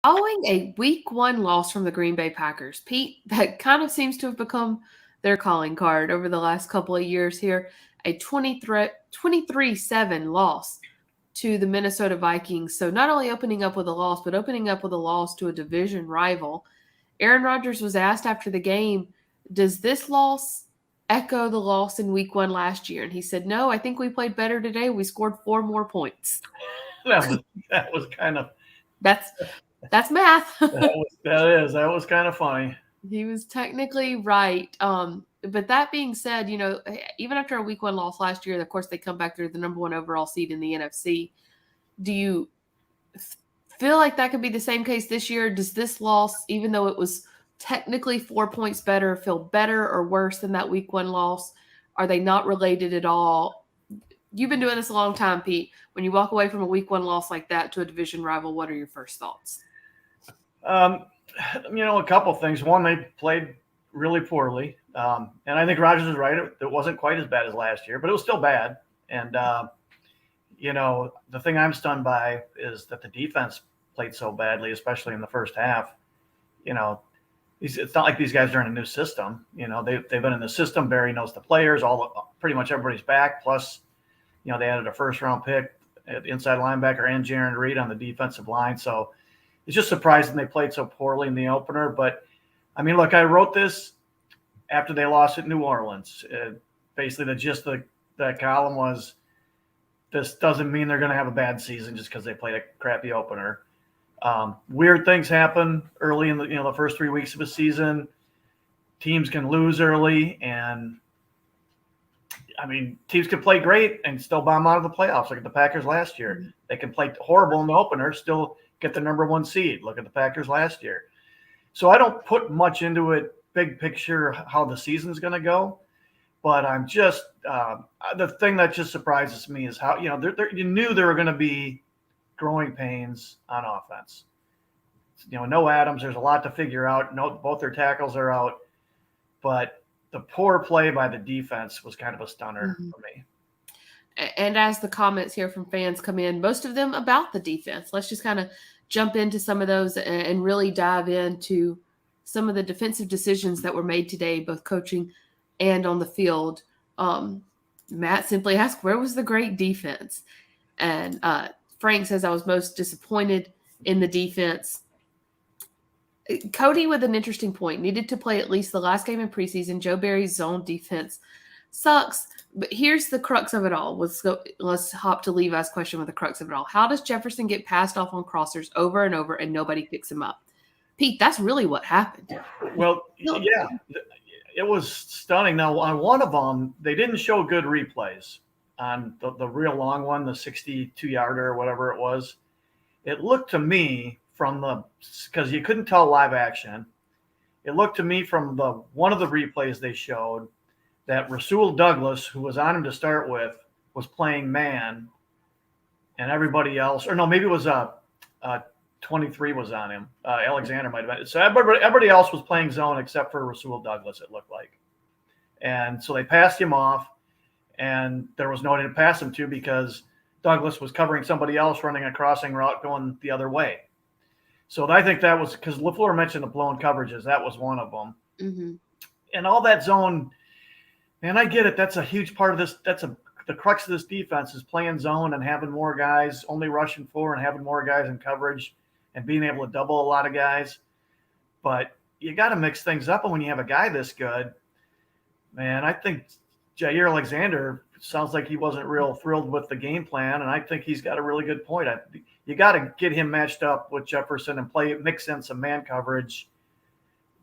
Following a week 1 loss from the Green Bay Packers, Pete, that kind of seems to have become their calling card over the last couple of years here. A 23-7 loss to the Minnesota Vikings. So not only opening up with a loss, but opening up with a loss to a division rival. Aaron Rodgers was asked after the game, does this loss echo the loss in week 1 last year? And he said, no, I think we played better today. We scored 4 more points. That was kind of That's that's math. that was kind of funny. He was technically right. But that being said, even after a week 1 loss last year, of course they come back through the number 1 overall seed in the NFC. Do you feel like that could be the same case this year? Does this loss, even though it was technically 4 points better, feel better or worse than that week 1 loss? Are they not related at all? You've been doing this a long time, Pete. When you walk away from a week 1 loss like that to a division rival, what are your first thoughts? A couple things. One, they played really poorly, and I think Rodgers is right. It wasn't quite as bad as last year, but it was still bad. And the thing I'm stunned by is that the defense played so badly, especially in the first half. It's not like these guys are in a new system. They've been in the system. Barry knows the players. Pretty much everybody's back. Plus, they added a first-round pick at inside linebacker and Jaron Reed on the defensive line. So it's just surprising they played so poorly in the opener. But, look, I wrote this after they lost at New Orleans. Basically, the gist of that column was this doesn't mean they're going to have a bad season just because they played a crappy opener. Weird things happen early in the first 3 weeks of a season. Teams can lose early, and teams can play great and still bomb out of the playoffs. Look at the Packers last year. They can play horrible in the opener, still get the number 1 seed. Look at the Packers last year. So I don't put much into it, big picture, how the season's going to go. But I'm just the thing that just surprises me is how, you knew there were going to be growing pains on offense. No Adams. There's a lot to figure out. No, both their tackles are out. But the poor play by the defense was kind of a stunner for me. And as the comments here from fans come in, most of them about the defense. Let's just kind of jump into some of those and really dive into some of the defensive decisions that were made today, both coaching and on the field. Matt simply asked, where was the great defense? And Frank says, I was most disappointed in the defense. Cody with an interesting point. Needed to play at least the last game in preseason. Joe Barry's zone defense sucks. But here's the crux of it all. Let's hop to Levi's question with the crux of it all. How does Jefferson get passed off on crossers over and over and nobody picks him up? Pete, that's really what happened. Well, yeah, it was stunning. Now, on one of them, they didn't show good replays. On the real long one, the 62-yarder or whatever it was, it looked to me because you couldn't tell live action, it looked to me from one of the replays they showed that Rasul Douglas, who was on him to start with, was playing man, and everybody else, or no, maybe it was 23 was on him. Alexander might have been. So everybody else was playing zone except for Rasul Douglas, it looked like. And so they passed him off, and there was no one to pass him to because Douglas was covering somebody else running a crossing route going the other way. So I think that was because LaFleur mentioned the blown coverages. That was one of them. Mm-hmm. And all that zone, man, I get it. That's a huge part of this. The crux of this defense is playing zone and having more guys, only rushing 4 and having more guys in coverage and being able to double a lot of guys. But you got to mix things up. And when you have a guy this good, man, I think Jair Alexander sounds like he wasn't real thrilled with the game plan. And I think he's got a really good point. You got to get him matched up with Jefferson and mix in some man coverage.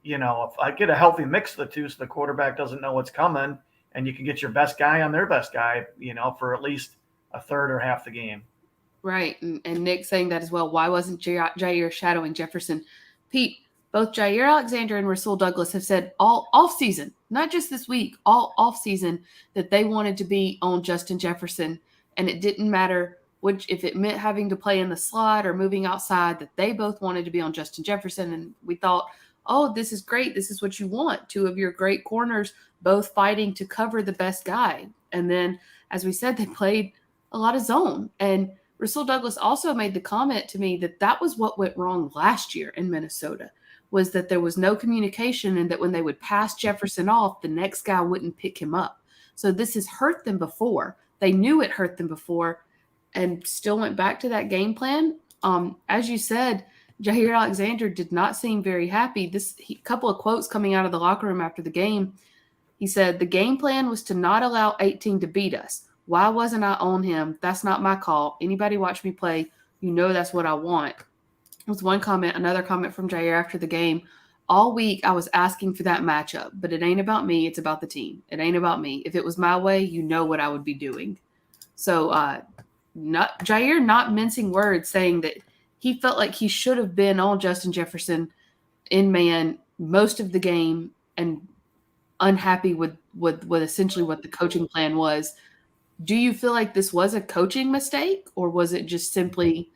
If I get a healthy mix of the two so the quarterback doesn't know what's coming, and you can get your best guy on their best guy, for at least a third or half the game. Right. And Nick saying that as well. Why wasn't Jair shadowing Jefferson? Pete, both Jair Alexander and Rasul Douglas have said all offseason, not just this week, all offseason, that they wanted to be on Justin Jefferson. And it didn't matter if it meant having to play in the slot or moving outside, that they both wanted to be on Justin Jefferson. And we thought, oh, this is great. This is what you want. 2 of your great corners both fighting to cover the best guy. And then, as we said, they played a lot of zone. And Russell Douglas also made the comment to me that was what went wrong last year in Minnesota, was that there was no communication, and that when they would pass Jefferson off, the next guy wouldn't pick him up. So this has hurt them before. They knew it hurt them before and still went back to that game plan. As you said, Jair Alexander did not seem very happy. Couple of quotes coming out of the locker room after the game. He said, "The game plan was to not allow 18 to beat us. Why wasn't I on him? That's not my call. Anybody watch me play, you know that's what I want." Was one comment. Another comment from Jair after the game. "All week I was asking for that matchup, but it ain't about me. It's about the team. It ain't about me. If it was my way, you know what I would be doing." So Jair not mincing words, saying that he felt like he should have been on Justin Jefferson in man most of the game, and unhappy with essentially what the coaching plan was. Do you feel like this was a coaching mistake, or was it just simply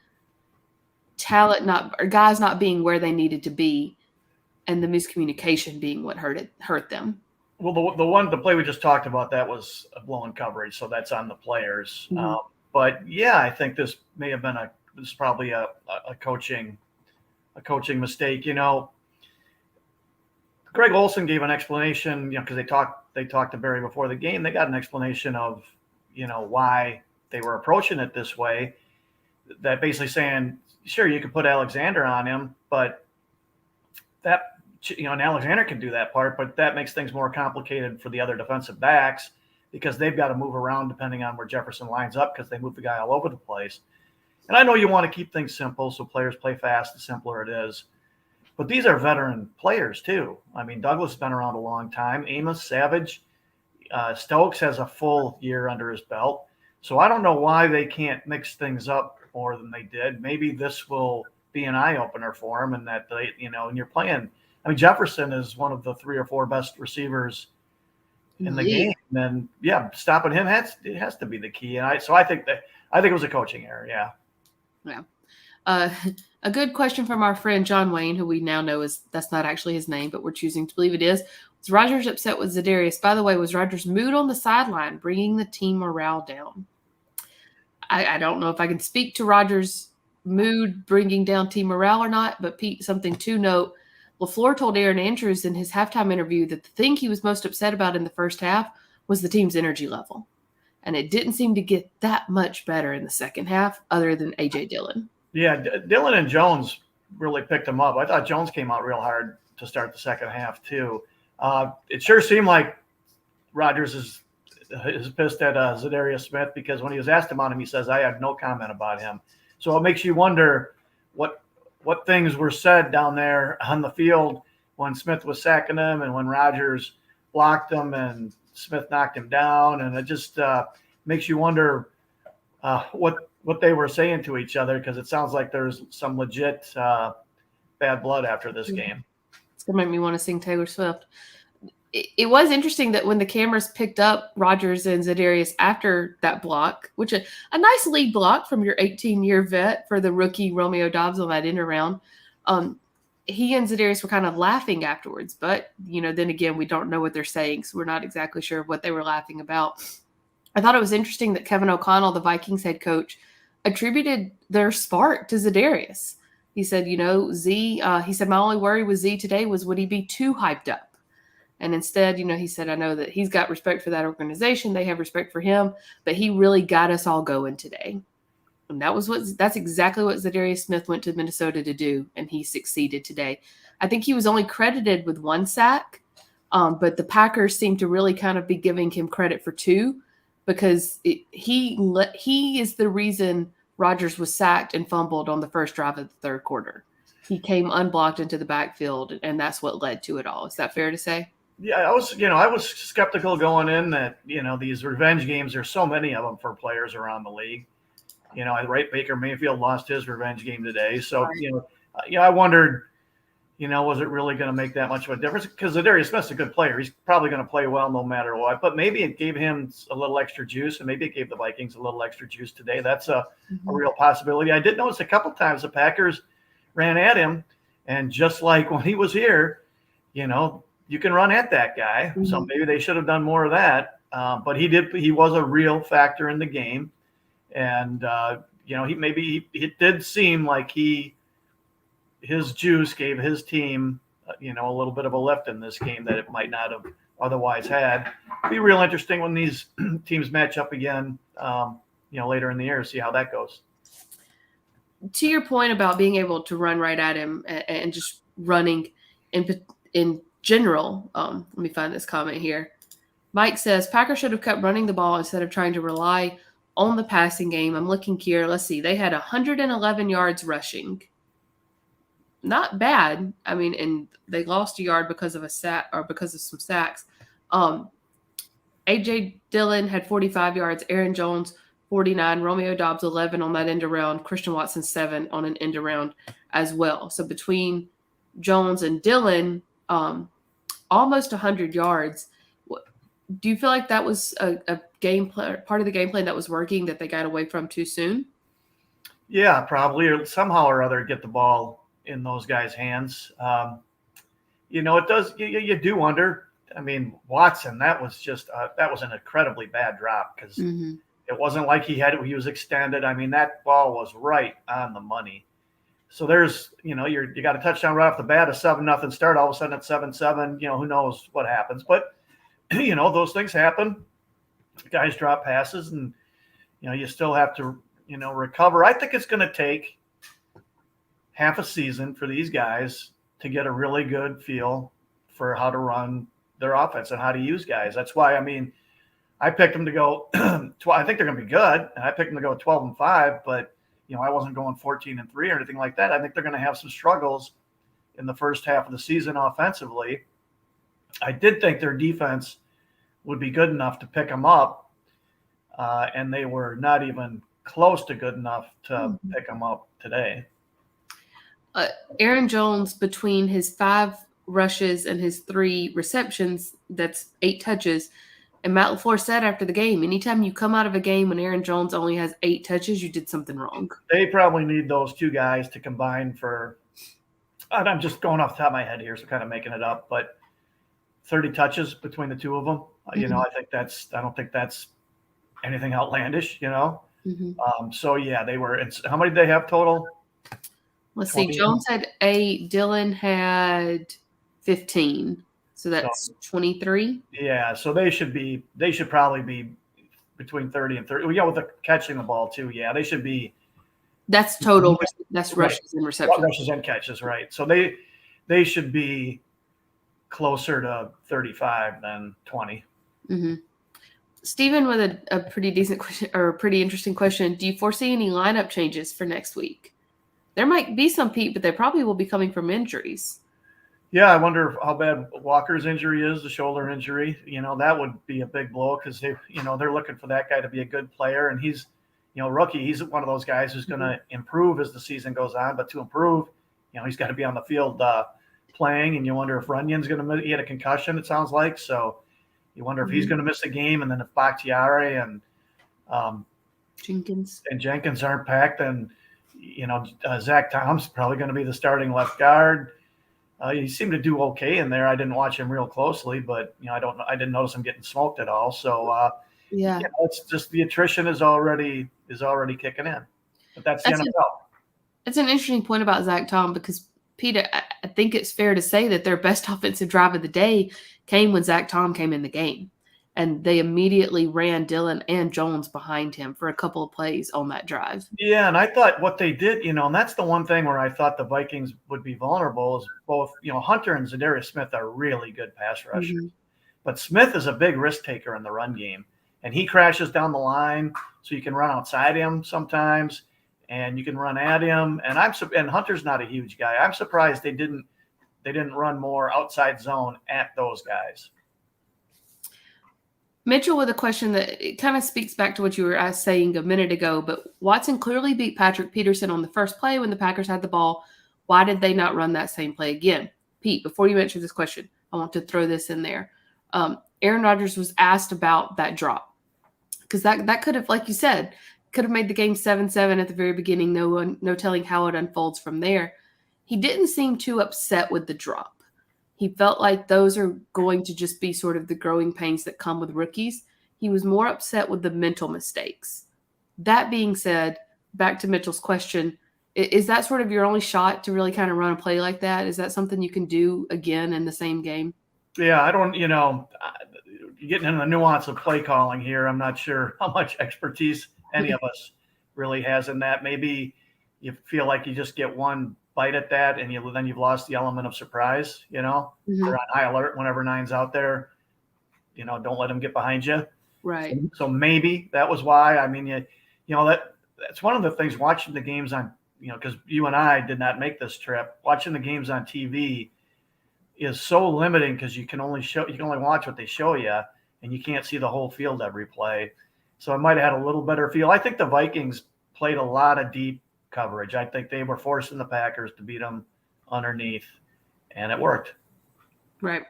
guys not being where they needed to be, and the miscommunication being what hurt them? Well, the play we just talked about, that was a blown coverage, so that's on the players. Mm-hmm. But yeah, I think this may have been probably a coaching mistake. Greg Olson gave an explanation, because they talked to Barry before the game. They got an explanation of, why they were approaching it this way. That basically saying, sure, you can put Alexander on him, but that, and Alexander can do that part, but that makes things more complicated for the other defensive backs, because they've got to move around depending on where Jefferson lines up, because they move the guy all over the place. And I know you want to keep things simple so players play fast, the simpler it is. But these are veteran players too. I mean, Douglas has been around a long time. Amos, Savage, Stokes has a full year under his belt. So I don't know why they can't mix things up more than they did. Maybe this will be an eye-opener for them, and that they, and you're playing. I mean, Jefferson is one of the 3 or 4 best receivers in the game. And yeah, stopping him has to be the key. And I think it was a coaching error. Yeah. Yeah. A good question from our friend John Wayne, who we now know that's not actually his name, but we're choosing to believe it is. Was Rodgers upset with Zadarius? By the way, was Rodgers' mood on the sideline bringing the team morale down? I don't know if I can speak to Rodgers' mood bringing down team morale or not, but Pete, something to note. LaFleur told Aaron Andrews in his halftime interview that the thing he was most upset about in the first half was the team's energy level. And it didn't seem to get that much better in the second half, other than A.J. Dillon. Yeah, Dillon and Jones really picked him up. I thought Jones came out real hard to start the second half too. It sure seemed like Rodgers is pissed at Zadarius Smith, because when he was asked about him, he says, "I had no comment about him." So it makes you wonder what things were said down there on the field when Smith was sacking him, and when Rodgers blocked him and Smith knocked him down. And it just makes you wonder what they were saying to each other, because it sounds like there's some legit bad blood after this game. It's going to make me want to sing Taylor Swift. It was interesting that when the cameras picked up Rodgers and Zadarius after that block, which a nice lead block from your 18-year vet for the rookie Romeo Doubs on that end around, he and Zadarius were kind of laughing afterwards. But, then again, we don't know what they're saying, so we're not exactly sure what they were laughing about. I thought it was interesting that Kevin O'Connell, the Vikings head coach, attributed their spark to Zadarius. He said, he said, my only worry with Z today was, would he be too hyped up? And instead, he said, I know that he's got respect for that organization. They have respect for him, but he really got us all going today. And that's exactly what Zadarius Smith went to Minnesota to do, and he succeeded today. I think he was only credited with 1 sack, but the Packers seem to really kind of be giving him credit for 2, because he is the reason Rodgers was sacked and fumbled on the first drive of the third quarter. He came unblocked into the backfield, and that's what led to it all. Is that fair to say? Yeah, I was skeptical going in that, these revenge games, there's so many of them for players around the league. Right, Baker Mayfield lost his revenge game today. So, I wondered, was it really going to make that much of a difference? Because Zadarius Smith's a good player. He's probably going to play well no matter what. But maybe it gave him a little extra juice, and maybe it gave the Vikings a little extra juice today. That's a real possibility. I did notice a couple times the Packers ran at him, and just like when he was here, you can run at that guy. Mm-hmm. So maybe they should have done more of that. But he was a real factor in the game. And, it did seem like his juice gave his team, a little bit of a lift in this game that it might not have otherwise had. It'll be real interesting when these teams match up again, later in the year, see how that goes. To your point about being able to run right at him and just running in general, let me find this comment here. Mike says, Packers should have kept running the ball instead of trying to rely on the passing game. I'm looking here. Let's see. They had 111 yards rushing. Not bad. I mean, and they lost a yard because of a sack or because of some sacks. A.J. Dillon had 45 yards. Aaron Jones, 49. Romeo Doubs, 11 on that end around. Christian Watson, 7 on an end around as well. So between Jones and Dillon, almost 100 yards. Do you feel like that was a game plan, part of the game plan that was working that they got away from too soon? Yeah, probably, or somehow or other get the ball in those guys' hands. It does. You do wonder. I mean, Watson, that was an incredibly bad drop because it wasn't like he was extended. I mean, that ball was right on the money. So there's, you got a touchdown right off the bat, a 7-0 start. All of a sudden it's 7-7. Who knows what happens? But those things happen. Guys drop passes, and you still have to recover. I think it's going to take half a season for these guys to get a really good feel for how to run their offense and how to use guys. That's why, I picked them to go. I think they're going to be good, and I picked them to go 12-5. But I wasn't going 14-3 or anything like that. I think they're going to have some struggles in the first half of the season offensively. I did think their defense would be good enough to pick them up, and they were not even close to good enough to pick them up today. Aaron Jones, between his 5 rushes and his 3 receptions, that's 8 touches. And Matt LaFleur said after the game, anytime you come out of a game when Aaron Jones only has 8 touches, you did something wrong. They probably need those 2 guys to combine for, and I'm just going off the top of my head here, so kind of making it up, but 30 touches between the 2 of them. I don't think that's anything outlandish, So yeah, they were. How many did they have total? Let's 20? See. Jones had 8. Dillon had 15. So that's 23. Yeah. So they should probably be between 30 and 30. Well, yeah, with the catching the ball too. Yeah, they should be. That's total. That's rushes and receptions. Rushes and catches, right? So they should be closer to 35 than 20. Mm-hmm. Stephen with a pretty decent question, or a pretty interesting question. Do you foresee any lineup changes for next week? There might be some, Pete, but they probably will be coming from injuries. Yeah, I wonder how bad Walker's injury is, the shoulder injury. That would be a big blow because they're looking for that guy to be a good player, and he's, rookie. He's one of those guys who's going to improve as the season goes on. But to improve, he's got to be on the field playing, and you wonder if Runyon's going to. He had a concussion, it sounds like, so you wonder if he's going to miss a game, and then if Bakhtiari and Jenkins aren't packed, then Zach Tom's probably going to be the starting left guard. He seemed to do okay in there. I didn't watch him real closely, but I didn't notice him getting smoked at all. So it's just the attrition is already kicking in. But that's the NFL. It's an interesting point about Zach Tom because, Peter, I think it's fair to say that their best offensive drive of the day came when Zach Tom came in the game. And they immediately ran Dillon and Jones behind him for a couple of plays on that drive. Yeah, and I thought what they did, and that's the one thing where I thought the Vikings would be vulnerable is both, Hunter and Zadarius Smith are really good pass rushers. Mm-hmm. But Smith is a big risk taker in the run game. And he crashes down the line, so you can run outside him sometimes, and you can run at him. And Hunter's not a huge guy. I'm surprised they didn't run more outside zone at those guys. Mitchell with a question that it kind of speaks back to what you were saying a minute ago, but Watson clearly beat Patrick Peterson on the first play when the Packers had the ball. Why did they not run that same play again? Pete, before you answer this question, I want to throw this in there. Aaron Rodgers was asked about that drop because that could have, like you said, could have made the game 7-7 at the very beginning. No telling how it unfolds from there. He didn't seem too upset with the drop. He felt like those are going to just be sort of the growing pains that come with rookies. He was more upset with the mental mistakes. That being said, back to Mitchell's question, is that sort of your only shot to really kind of run a play like that? Is that something you can do again in the same game? Yeah, I don't, getting into the nuance of play calling here, I'm not sure how much expertise any of us really has in that. Maybe you feel like you just get one bite at that, and then you've lost the element of surprise. You're on high alert whenever 9's out there. Don't let him get behind you. Right. So maybe that was why. I mean, that's one of the things watching the games on, because you and I did not make this trip. Watching the games on TV is so limiting because you can only watch what they show you, and you can't see the whole field every play. So I might have had a little better feel. I think the Vikings played a lot of deep coverage. I think they were forcing the Packers to beat them underneath, and it worked. Right.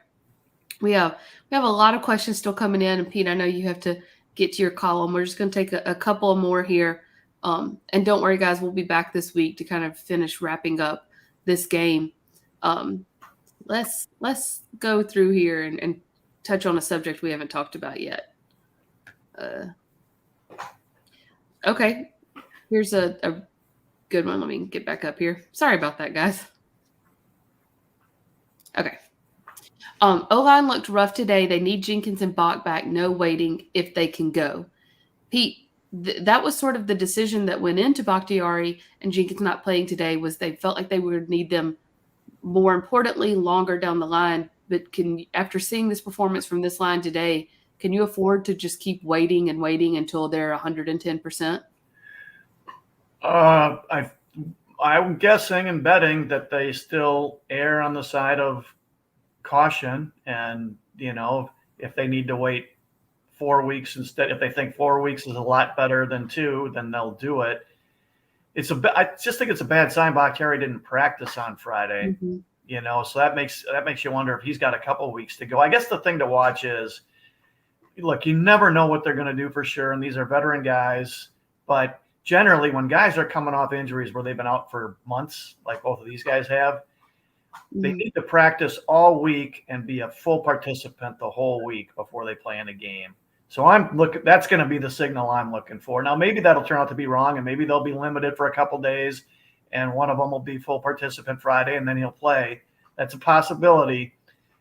We have a lot of questions still coming in, and Pete, I know you have to get to your column. We're just going to take a couple more here, and don't worry, guys, we'll be back this week to kind of finish wrapping up this game. Let's go through here and touch on a subject we haven't talked about yet. Okay, here's a good one. Let me get back up here. Sorry about that, guys. Okay. O-line looked rough today. They need Jenkins and Bach back. No waiting if they can go. Pete, that was sort of the decision that went into Bakhtiari and Jenkins not playing today, was they felt like they would need them more importantly longer down the line. But after seeing this performance from this line today, can you afford to just keep waiting and waiting until they're 110%? I'm guessing and betting that they still err on the side of caution, and if they need to wait 4 weeks instead, if they think 4 weeks is a lot better than 2, then they'll do it. I just think it's a bad sign Bakhtiari didn't practice on Friday. So that makes you wonder if he's got a couple of weeks to go. I guess the thing to watch is, look, you never know what they're going to do for sure, and these are veteran guys, but generally when guys are coming off injuries where they've been out for months, like both of these guys have, they need to practice all week and be a full participant the whole week before they play in a game. So that's going to be the signal I'm looking for. Now, maybe that'll turn out to be wrong, and maybe they'll be limited for a couple days, and one of them will be full participant Friday, and then he'll play. That's a possibility.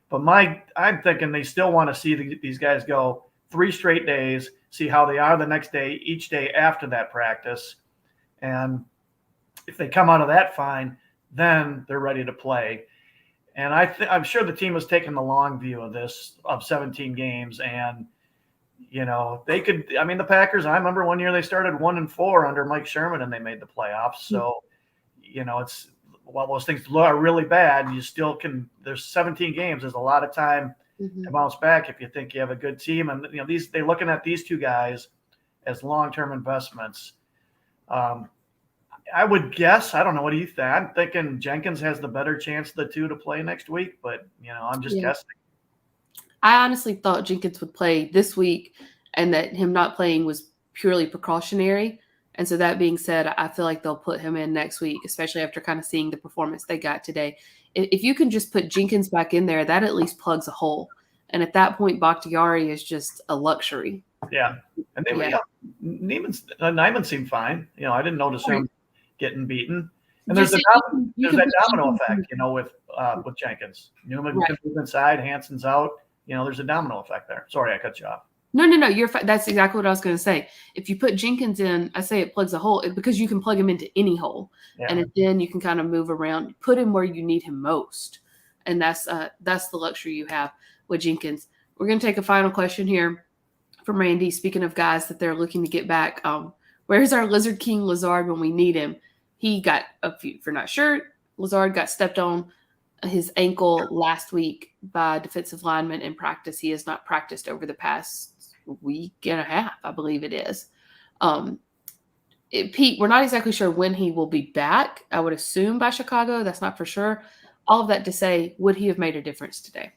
But I'm thinking they still want to see these guys go 3 straight days, see how they are the next day, each day after that practice. And if they come out of that fine, then they're ready to play. And I'm sure the team was taking the long view of this, of 17 games. And, they could – I mean, the Packers, I remember one year they started 1-4 under Mike Sherman, and they made the playoffs. So, it's – while those things are really bad, you still can – there's 17 games. There's a lot of time to bounce back if you think you have a good team. And, they're looking at these two guys as long-term investments. I would guess, I don't know, what do you think? I'm thinking Jenkins has the better chance of the two to play next week, but, I'm just guessing. I honestly thought Jenkins would play this week, and that him not playing was purely precautionary. And so that being said, I feel like they'll put him in next week, especially after kind of seeing the performance they got today. If you can just put Jenkins back in there, that at least plugs a hole. And at that point, Bakhtiari is just a luxury. Yeah. And Neiman seemed fine. I didn't notice him getting beaten. And there's that domino effect, with Jenkins. Newman can move inside, Hanson's out. There's a domino effect there. Sorry, I cut you off. No, you're fine. That's exactly what I was going to say. If you put Jenkins in, I say it plugs a hole because you can plug him into any hole, and then you can kind of move around, put him where you need him most, and that's the luxury you have with Jenkins. We're going to take a final question here from Randy. Speaking of guys that they're looking to get back, where's our Lizard King Lazard when we need him? He got if you're not sure, Lazard got stepped on his ankle last week by a defensive lineman in practice. He has not practiced over the past week and a half, I believe it is. Pete, we're not exactly sure when he will be back. I would assume by Chicago. That's not for sure. All of that to say, would he have made a difference today?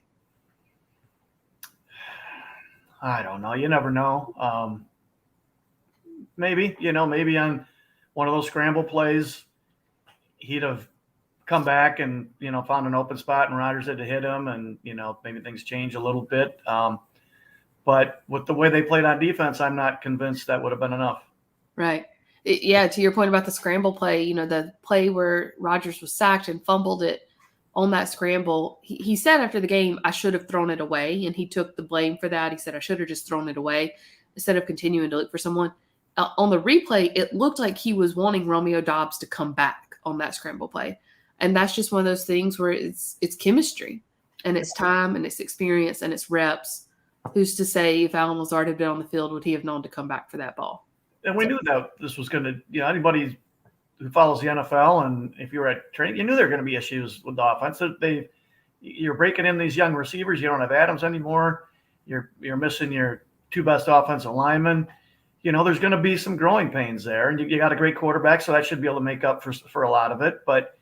I don't know. You never know. Maybe on one of those scramble plays, he'd have come back and, found an open spot and Rodgers had to hit him and, maybe things change a little bit. But with the way they played on defense, I'm not convinced that would have been enough. Right. Yeah, to your point about the scramble play, the play where Rodgers was sacked and fumbled it on that scramble, he said after the game, I should have thrown it away, and he took the blame for that. He said, I should have just thrown it away instead of continuing to look for someone. On the replay, it looked like he was wanting Romeo Doubs to come back on that scramble play. And that's just one of those things where it's chemistry, and it's time, and it's experience, and it's reps. Who's to say if Alan Lazard had been on the field, would he have known to come back for that ball? And we knew that this was going to, anybody who follows the NFL, and if you were at training, you knew there were going to be issues with the offense. You're breaking in these young receivers. You don't have Adams anymore. You're missing your two best offensive linemen. There's going to be some growing pains there, and you got a great quarterback, so that should be able to make up for a lot of it. But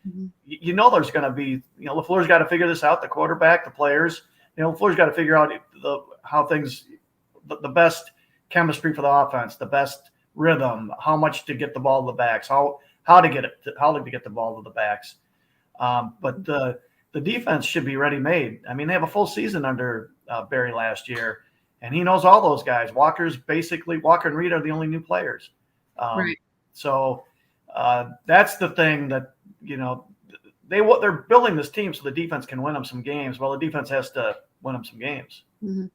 there's going to be, LaFleur's got to figure this out. The quarterback, the players, LaFleur's got to figure out how things, the best chemistry for the offense, the best rhythm, how much to get the ball to the backs, how to get the ball to the backs. But the defense should be ready-made. I mean, they have a full season under Barry last year, and he knows all those guys. Walker and Reed are the only new players. Right. So that's the thing that, they're building this team so the defense can win them some games. Well, the defense has to win them some games. Mm-hmm.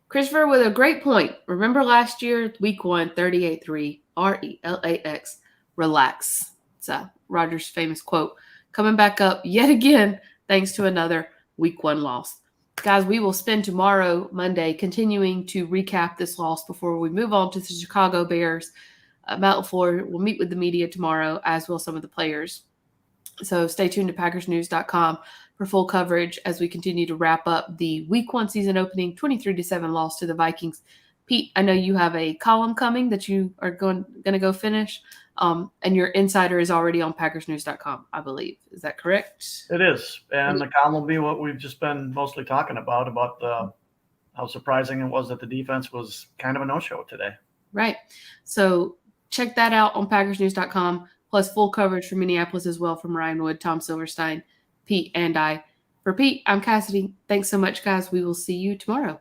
Christopher with a great point. Remember last year, week 1, 38-3, RELAX, relax. It's Rodgers' famous quote. Coming back up yet again, thanks to another week 1 loss. Guys, we will spend tomorrow, Monday, continuing to recap this loss before we move on to the Chicago Bears. Matt LaFleur will meet with the media tomorrow, as will some of the players. So stay tuned to PackersNews.com for full coverage as we continue to wrap up the week 1 season opening 23-7 loss to the Vikings. Pete, I know you have a column coming that you are going to go finish, and your insider is already on PackersNews.com, I believe. Is that correct? It is, and the column will be what we've just been mostly talking about how surprising it was that the defense was kind of a no-show today. Right. So check that out on PackersNews.com, plus full coverage from Minneapolis as well from Ryan Wood, Tom Silverstein, Pete, and I. For Pete, I'm Kassidy. Thanks so much, guys. We will see you tomorrow.